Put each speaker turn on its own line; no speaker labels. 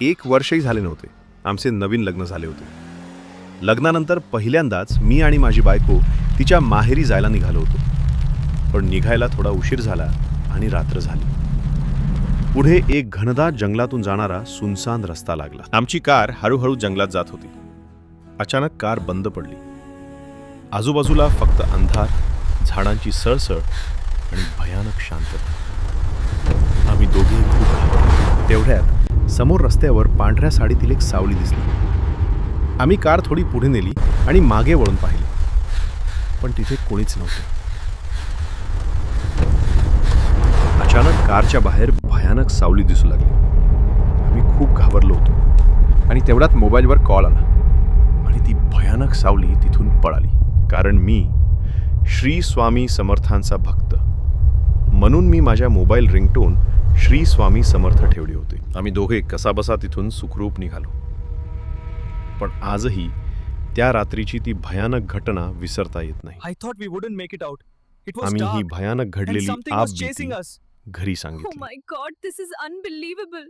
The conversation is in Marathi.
1 वर्षही झाले नव्हते. आमचे नवीन लग्न झाले होते. लग्नानंतर पहिल्यांदाच मी आणि माझी बायको तिच्या माहेरी जायला निघालो होतो. पण निघायला थोडा उशीर झाला आणि रात्र झाली. पुढे एक घनदाट जंगलातून जाणारा सुनसान रस्ता लागला. आमची कार हळूहळू जंगलात जात होती. अचानक कार बंद पडली. आजूबाजूला फक्त अंधार, झाडांची सळसळ आणि भयानक शांतता. आम्ही दोघेही खूप घाबरलो. तेवढ्यात समोर रस्त्यावर पांढऱ्या साडीतील एक सावली दिसली. आम्ही कार थोडी पुढे नेली आणि मागे वळून पाहिले, पण तिथे कोणीच नव्हते. अचानक कारच्या बाहेर भयानक सावली दिसू लागली. आम्ही खूप घाबरलो होतो आणि तेवढ्यात मोबाईलवर कॉल आला आणि ती भयानक सावली तिथून पळाली. कारण मी श्री स्वामी समर्थांचा भक्त म्हणून मी माझ्या मोबाईल रिंगटोन श्री स्वामी समर्थ ठेवले होते. आम्ही दोघे कसाबसा तिथून सुखरूप निघालो. पण आजही त्या रात्रीची ती भयानक घटना विसरता येत नाही.
I thought we wouldn't make it out. It was
आम्ही ही
dark
भयानक
and
घडलेली
something was
Aapbeeti
chasing us.
घरी
Oh
सांगितली.
my god, this is unbelievable.